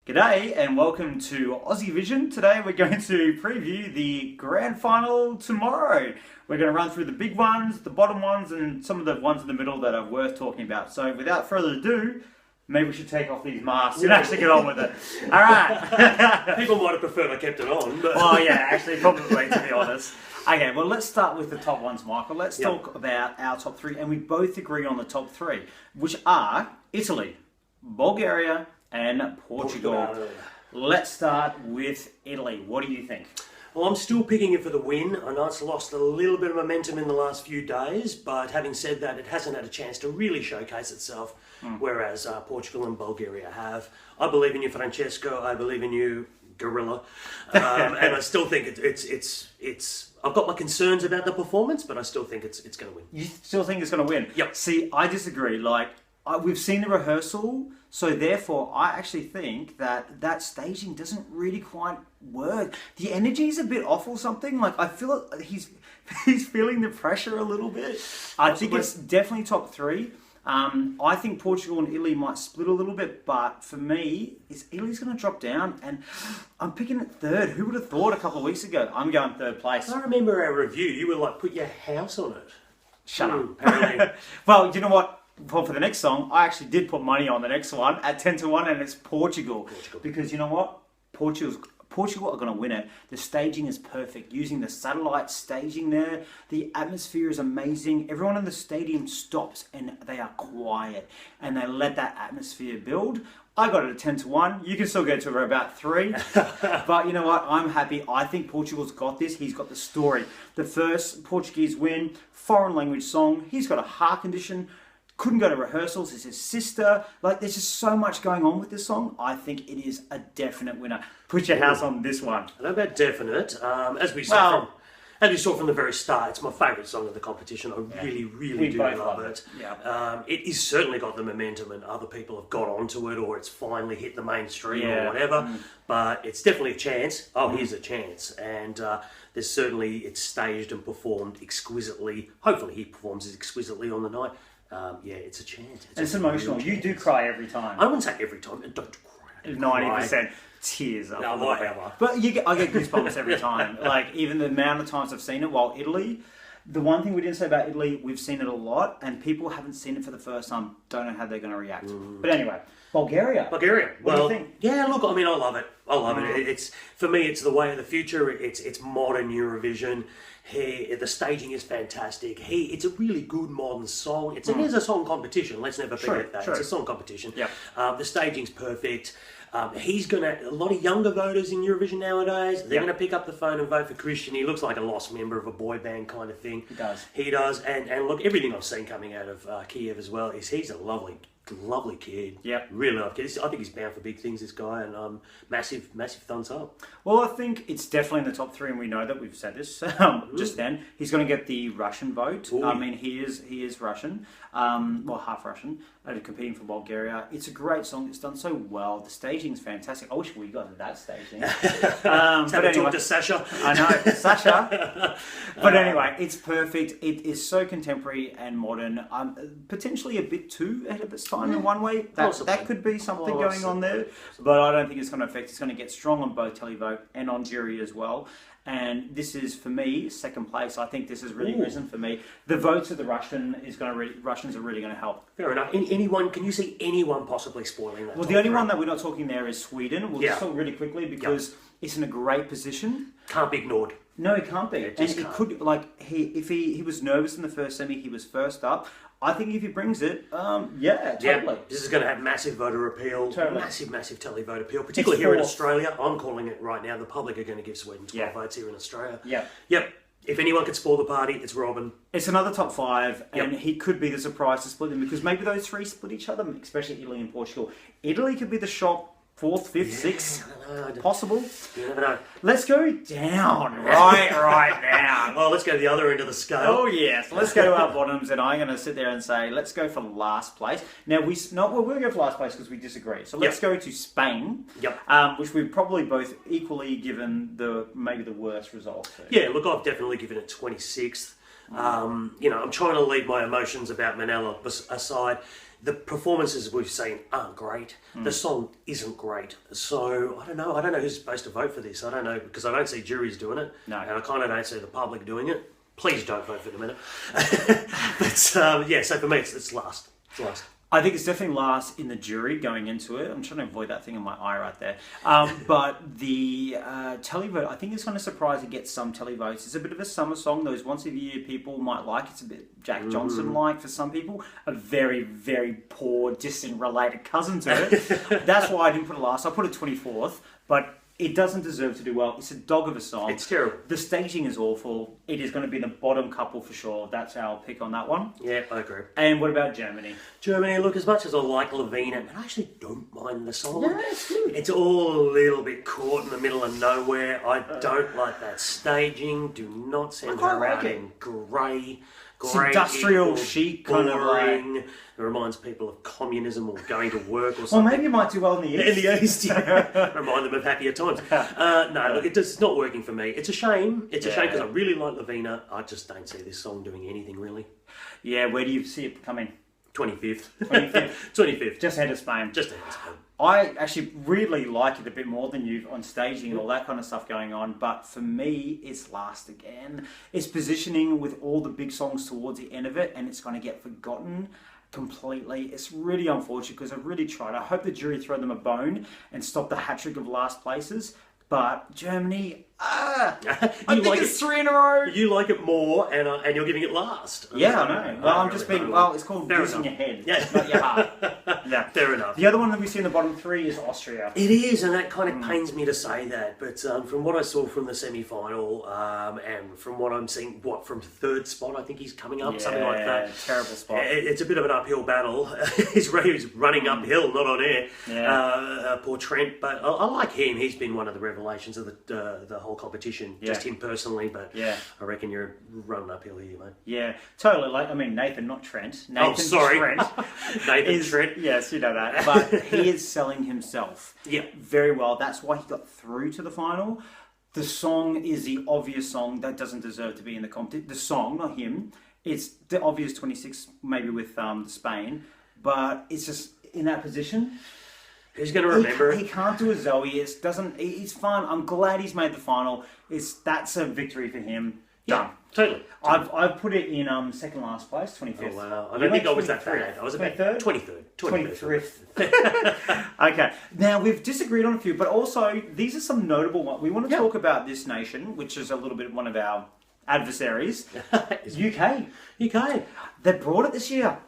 G'day and welcome to Aussievision. Today we're going to preview the Grand Final tomorrow. We're going to run through the big ones, the bottom ones, and some of the ones in the middle that are worth talking about. So without further ado, maybe we should take off these masks and actually get on with it. Alright. People might have preferred I kept it on. But... Well, yeah, actually, probably, to be honest. Okay, well, let's start with the top ones, Michael. Let's talk about our top three, and we both agree on the top three, which are Italy, Bulgaria, and Portugal. Let's start with Italy. What do you think? Well, I'm still picking it for the win. I know it's lost a little bit of momentum in the last few days, but having said that, it hasn't had a chance to really showcase itself, whereas Portugal and Bulgaria have. I believe in you, Francesco. I believe in you, Gorilla. And I still think it's. I've got my concerns about the performance, but I still think it's going to win. You still think it's going to win? Yep. See, I disagree. We've seen the rehearsal, so therefore I actually think that staging doesn't really quite work. The energy is a bit off or something. I feel he's feeling the pressure a little bit. I think it's definitely top three. I think Portugal and Italy might split a little bit, but for me, Italy's going to drop down, and I'm picking it third. Who would have thought a couple of weeks ago? I'm going third place. I remember our review. You were like, put your house on it. Shut up. Well, you know what? Well, for the next song, I actually did put money on the next one at 10-1, and it's Portugal. Because you know what? Portugal are going to win it. The staging is perfect. Using the satellite staging there, the atmosphere is amazing. Everyone in the stadium stops and they are quiet, and they let that atmosphere build. I got it at 10-1. You can still get to about 3. But you know what? I'm happy. I think Portugal's got this. He's got the story. The first Portuguese win, foreign language song. He's got a heart condition. Couldn't go to rehearsals. It's his sister. There's just so much going on with this song. I think it is a definite winner. Put your house on this one. I know about definite. As we saw from the very start, it's my favourite song of the competition. I really do love it. Yeah. It has certainly got the momentum, and other people have got onto it, or it's finally hit the mainstream or whatever. But it's definitely a chance. Oh, here's a chance. And there's certainly, it's staged and performed exquisitely. Hopefully he performs as exquisitely on the night. It's a chance. It's emotional. You do cry every time. I wouldn't say every time. Don't cry. 90% tears up. No, whatever. But I get goosebumps every time. Even the amount of times I've seen it. While Italy, the one thing we didn't say about Italy, we've seen it a lot, and people haven't seen it for the first time. Don't know how they're going to react. But anyway, Bulgaria. What do you think? Yeah, look, I mean, I love it. It's for me, it's the way of the future. It's modern Eurovision. The staging is fantastic. It's a really good modern song. It is a song competition. Let's never forget that. It's a song competition. Yep. The staging's perfect. A lot of younger voters in Eurovision nowadays, they're going to pick up the phone and vote for Christian. He looks like a lost member of a boy band kind of thing. He does. And look, everything I've seen coming out of Kiev as well is he's a lovely kid. Yeah, really lovely kid. I think he's bound for big things, this guy, and massive thumbs up. Well, I think it's definitely in the top 3, and we know that. We've said this just then. He's going to get the Russian vote. Ooh. I mean, he is Russian, half Russian, competing for Bulgaria. It's a great song. It's done so well. The staging's fantastic. I wish we got that staging. But anyway, talk to Sasha. I know, Sasha. But anyway, it's perfect. It is so contemporary and modern. Potentially a bit too ahead of its time in one way. That could be something going on there. But I don't think it's going to affect. It's going to get strong on both televote and on jury as well. And this is, for me, second place. I think this has really risen for me. The votes of the Russians are really going to help. Fair enough. Can you see anyone possibly spoiling that? Well, the only one that we're not talking there is Sweden. We'll just talk really quickly because it's in a great position. Can't be ignored. No, it can't be. And he could, if he was nervous in the first semi, he was first up. I think if he brings it, totally. Yeah, this is going to have massive voter appeal, massive televote appeal, particularly here in Australia. I'm calling it right now. The public are going to give Sweden 12 votes here in Australia. Yep. If anyone could spoil the party, it's Robin. It's another top 5, and he could be the surprise to split them, because maybe those 3 split each other, especially Italy and Portugal. Italy could be the shock. 4th, 5th, 6th, possible. You never know. Let's go down right now. Well, let's go to the other end of the scale. Oh yes, let's go to our bottoms, and I'm going to sit there and say, let's go for last place. Now we're going to go for last place because we disagree. So let's go to Spain. Which we've probably both equally given maybe the worst result to. Yeah, look, I've definitely given it 26th. I'm trying to leave my emotions about Manila aside. The performances we've seen aren't great. The song isn't great. So I don't know who's supposed to vote for this. I don't know, because I don't see juries doing it. No. And I kind of don't see the public doing it. Please don't vote for it in a minute. But yeah, so for me it's last. It's last. I think it's definitely last in the jury going into it. I'm trying to avoid that thing in my eye right there. But the televote, I think it's kind of surprised it gets some televotes. It's a bit of a summer song. Those once a year people might like. It's a bit Jack Johnson-like for some people. A very, very poor, distant related cousin to it. That's why I didn't put it last. I put it 24th. But it doesn't deserve to do well. It's a dog of a song. It's terrible. The staging is awful. It is going to be the bottom couple for sure. That's our pick on that one. Yeah, I agree. And what about Germany? Germany, look, as much as I like Lavina, and I actually don't mind the song. Yeah, it's good. It's all a little bit caught in the middle of nowhere. I don't like that staging. Do not send quite her like out it. in grey. It's industrial chic, kind of boring. like. It reminds people of communism or going to work or Well, something. maybe it might do well in the East. In the East, yeah. Remind them of happier times. No, look, it's not working for me. It's a shame. It's a shame because I really like Lavina. I just don't see this song doing anything really. Yeah, where do you see it coming? 25th. 25th. 25th. Just ahead of Spain. Just ahead of Spain. I actually really like it a bit more than you on staging and all that kind of stuff going on, but for me, it's last again. It's positioning with all the big songs towards the end of it, and it's going to get forgotten completely. It's really unfortunate because I really tried. I hope the jury throw them a bone and stop the hat-trick of last places, but Germany, I think like it's it. 3 in a row. You like it more, and you're giving it last. Yeah, I know. Well, I'm just being. Well, it's called Fair using enough. your head, Yeah. not your heart. Yeah, Fair enough. The other one that we see in the bottom 3 is Austria. It is, and that kind of pains me to say that. But from what I saw from the semi-final, and from what I'm seeing, from third spot, I think he's coming up, something like that. Terrible spot. It's a bit of an uphill battle. He's running uphill, not on air. Yeah. Poor Trent, but I like him. He's been one of the revelations of the whole competition. Just him personally, but I reckon you're running uphill here, mate. Yeah, totally. Like, I mean, Nathan, not Trent. Nathan, sorry. Trent. Nathan Trent. Yes, you know that. But he is selling himself very well. That's why he got through to the final. The song is the obvious song that doesn't deserve to be in the competition. The song, not him. It's the obvious 26, maybe with Spain. But it's just in that position. Who's going to remember He can't do a Zoe. It's fun. I'm glad he's made the final. That's a victory for him. Done. Totally. I've put it in second last place, 25th. Oh, wow. I don't think I was that bad. I was about 23rd? 23rd. Okay. Now, we've disagreed on a few, but also, these are some notable ones. We want to talk about this nation, which is a little bit one of our adversaries. UK. They brought it this year.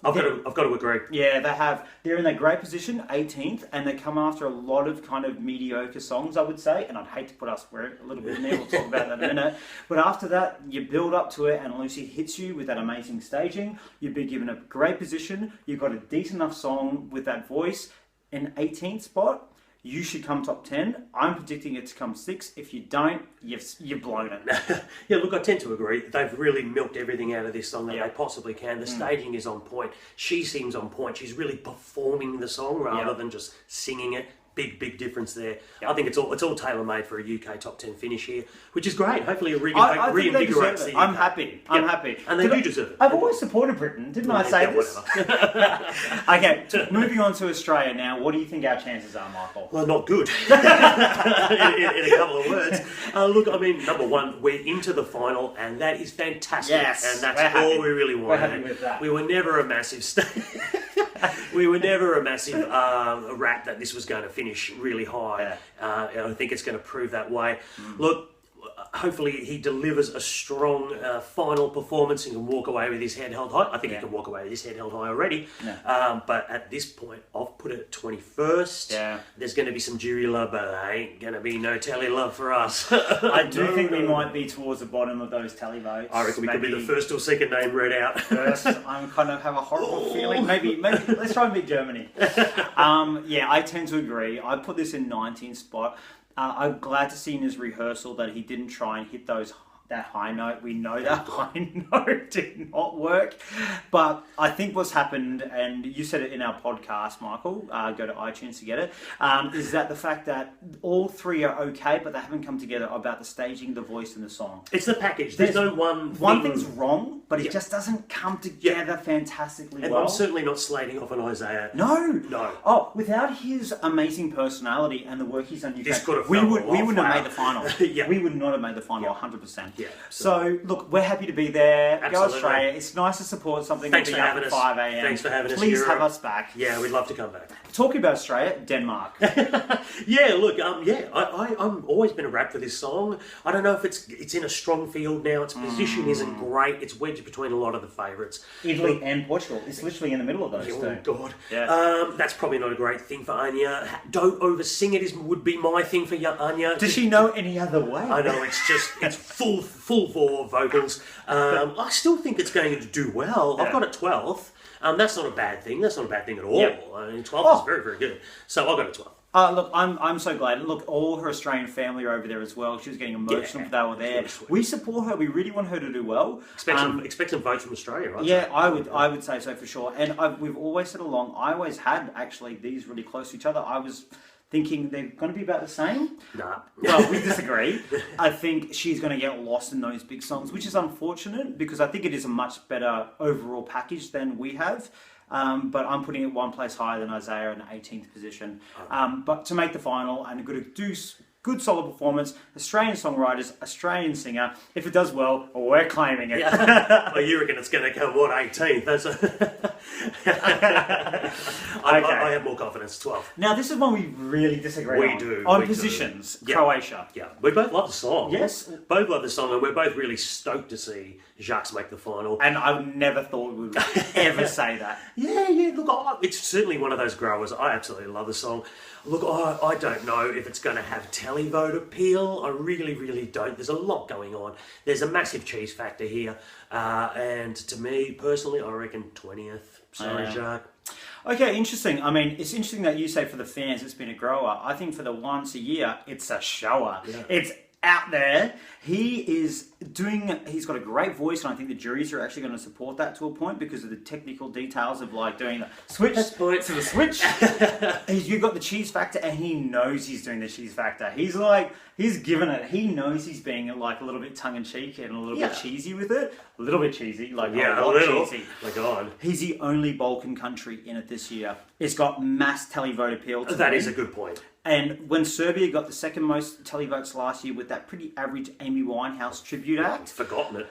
I've got to agree. Yeah, they have. They're in a great position, 18th, and they come after a lot of kind of mediocre songs, I would say. And I'd hate to put us a little bit in there. We'll talk about that in a minute. But after that, you build up to it, and Lucy hits you with that amazing staging. You've been given a great position. You've got a decent enough song with that voice. An 18th spot. You should come top 10. I'm predicting it to come 6. If you don't, you've blown it. Yeah, look, I tend to agree. They've really milked everything out of this song that they possibly can. The staging is on point. She seems on point. She's really performing the song rather than just singing it. Big difference there. I think it's all tailor-made for a UK top 10 finish here, which is great. Hopefully it reinvigorates the UK. I'm happy. I'm happy. And they do deserve it. I've always supported Britain. Didn't I say this? Okay, moving on to Australia now. What do you think our chances are, Michael? Well, not good. in a couple of words. Look, I mean, number one, we're into the final, and that is fantastic. Yes, and that's all we really wanted. We're happy with that. We were never a massive rap that this was going to finish really high. I think it's going to prove that way. Look, hopefully he delivers a strong final performance and can walk away with his head held high. I think he can walk away with his head held high already. But at this point, I've put it at 21st. There's going to be some jury love, but there ain't going to be no tally love for us. I do think we might be towards the bottom of those tally votes. I reckon we could be the first or second name read out. First, I'm kind of have a horrible feeling. Maybe let's try and beat Germany. I tend to agree. I put this in 19th spot. I'm glad to see in his rehearsal that he didn't try and hit those that high note. We know that high note did not work. But I think what's happened, and you said it in our podcast, Michael, go to iTunes to get it, is that the fact that all three are okay, but they haven't come together about the staging, the voice, and the song. It's the package. There's no one thing's wrong, but it just doesn't come together fantastically and well. I'm certainly not slating off on Isaiah. No. Oh, without his amazing personality and the work he's done, we wouldn't have made the final. We would not have made the final 100%. Yeah. So, look, we're happy to be there. Absolutely. Go Australia. It's nice to support something. Thanks We'll for be having up us. at 5 a.m. Thanks for having us. Please have us back. Yeah, we'd love to come back. Talking about Australia, Denmark. Yeah, look, I'm always been a rap for this song. I don't know if it's in a strong field now. Its position isn't great. It's wedged between a lot of the favourites. Italy and Portugal. It's literally in the middle of those two. Oh God. Yeah. That's probably not a great thing for Anya. Don't oversing it would be my thing for Anya. Does she know any other way? I know, it's full for vocals. I still think it's going to do well. I've got it 12th. That's not a bad thing. That's not a bad thing at all. Yep. I mean, 12th is very, very good. So I'll go to 12. Look, I'm so glad. Look, all her Australian family are over there as well. She was getting emotional if they were there. Really we support her. We really want her to do well. Expect some votes from Australia, right? Yeah, I would say so for sure. And we've always said along. I always had actually these really close to each other. I was thinking they're going to be about the same. Nah. Well, we disagree. I think she's going to get lost in those big songs, which is unfortunate because I think it is a much better overall package than we have. But I'm putting it one place higher than Isaiah in the 18th position. But to make the final and do good solid performance, Australian songwriters, Australian singer. If it does well, we're claiming it. Yeah. Well, you reckon it's going to come, 18th? That's I have more confidence, 12th. Now, this is one we really disagree on. We do. On positions, Yeah. Croatia. Yeah, we both love the song. Yes. Both love the song, and we're both really stoked to see Jacques make the final. And I never thought we would ever say that. Yeah, look, it's certainly one of those growers. I absolutely love the song. Look, I don't know if it's going to have televote appeal. I really, really don't. There's a lot going on. There's a massive cheese factor here. And to me, personally, I reckon 20th. Sorry, Jacques. Okay, interesting. I mean, it's interesting that you say for the fans it's been a grower. I think for the once a year, it's a shower. Yeah. It's out there. He's got a great voice, and I think the juries are actually going to support that to a point because of the technical details of like doing the switch to the switch. You've got the cheese factor, and he knows he's doing the cheese factor. He's given it. He knows he's being like a little bit tongue in cheek and a little bit cheesy with it. A little bit cheesy, like a little cheesy. My God, he's the only Balkan country in it this year. It's got mass televote appeal. That is a good point. And when Serbia got the second most televotes last year with that pretty average Amy Winehouse tribute act... Forgotten it.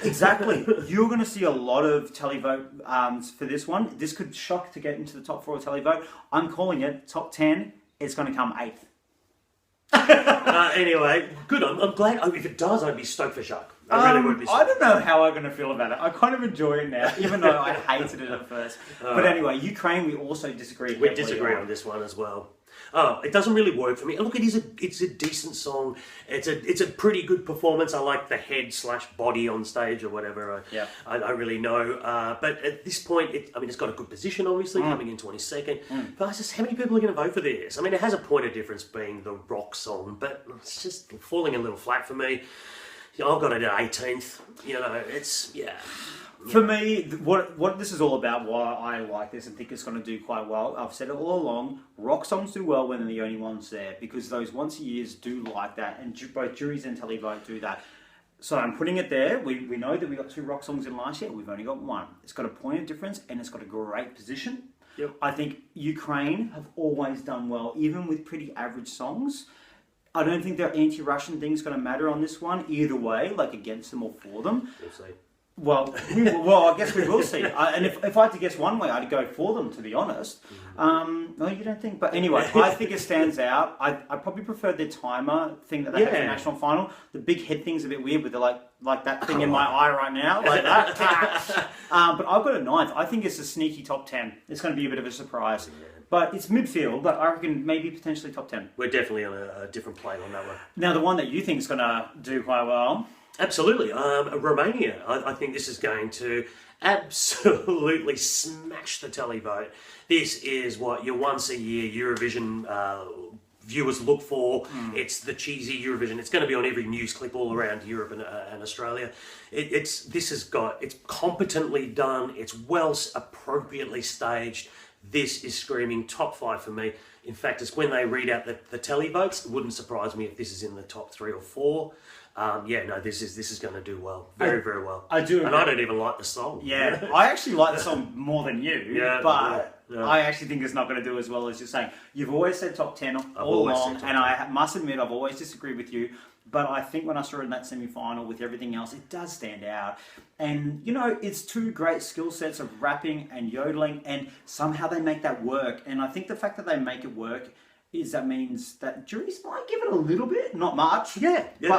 Exactly. You're going to see a lot of televote for this one. This could shock to get into the top 4 televote. I'm calling it top 10. It's going to come 8th. Anyway, good. I'm glad. If it does, I'd be stoked for Jacques. I really would be stoked. I don't know how I'm going to feel about it. I kind of enjoy it now, even though I hated it at first. But anyway, Ukraine, we also disagree. We disagree on this one as well. It doesn't really work for me. Look, it's a decent song. It's a pretty good performance. I like the head/body on stage or whatever. I really know. But at this point, it's got a good position, obviously, coming in 22nd. But it's just, how many people are going to vote for this? I mean, it has a point of difference being the rock song, but it's just falling a little flat for me. I've got it at 18th. For me, what this is all about, why I like this and think it's going to do quite well, I've said it all along, rock songs do well when they're the only ones there, because those once a years do like that, and both juries and televote do that. So I'm putting it there. We know that we got 2 rock songs in last year, we've only got 1. It's got a point of difference, and it's got a great position. Yep. I think Ukraine have always done well, even with pretty average songs. I don't think their anti-Russian thing's going to matter on this one, either way, like against them or for them. We'll see. Well, I guess we will see. And if I had to guess one way, I'd go for them, to be honest. No, you don't think? But anyway, I think it stands out. I probably prefer their timer thing that they have for the national final. The big head thing's a bit weird, with the like that thing in my eye right now, like that. But I've got a 9th. I think it's a sneaky top 10. It's going to be a bit of a surprise. But it's midfield, but I reckon maybe potentially top 10. We're definitely on a different plane on that one. Now, the one that you think is going to do quite well... Absolutely. Romania, I think this is going to absolutely smash the televote. This is what your once a year Eurovision viewers look for. It's the cheesy Eurovision. It's going to be on every news clip all around Europe and Australia. It's competently done. It's well appropriately staged. This is screaming top 5 for me. In fact, it's when they read out the tele votes. It wouldn't surprise me if this is in the top 3 or 4. This is going to do well, very well. I do, and I don't even like the song. Yeah, I actually like the song more than you. But I actually think it's not going to do as well as you're saying. You've always said top 10 all along, and I must admit I've always disagreed with you. But I think when I saw it in that semi-final with everything else, it does stand out. And, you know, it's two great skill sets of rapping and yodeling, and somehow they make that work. And I think the fact that they make it work means that juries might give it a little bit, not much. Yeah, but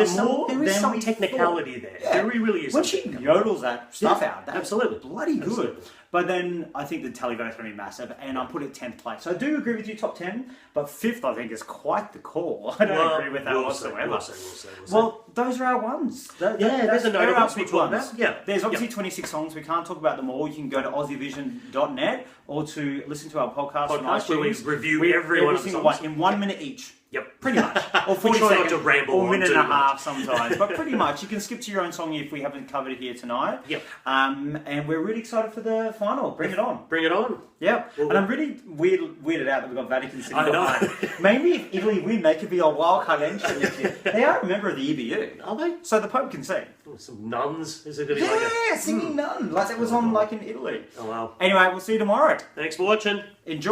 there is some technicality there. Yeah. There really is. When she yodels that stuff out, that's absolutely bloody good. Absolutely. But then I think the televote's going to be massive, and I put it 10th place. So I do agree with you, top 10, but 5th I think is quite the call. I don't agree with that whatsoever. We'll see. Well, those are our ones. There's a notable our big ones. Yeah. There's obviously 26 songs. We can't talk about them all. You can go to aussievision.net or to listen to our podcast on iTunes. Where we review every one of the songs. In 1 minute each. Yep. Pretty much. Or 40 try seconds. not to ramble or a on minute too and a much. half sometimes. But pretty much. You can skip to your own song if we haven't covered it here tonight. Yep. And we're really excited for the final. Bring it on. Bring it on. Yep. And I'm really weirded out that we've got Vatican City I know. behind. Maybe if Italy win, they could be a wildcard entry next year. They are a member of the EBU. Are they? So the Pope can sing. Some nuns? Is it going to be like Yeah, singing nun. Like it was on like in Italy. Oh, wow. Anyway, we'll see you tomorrow. Thanks for watching. Enjoy.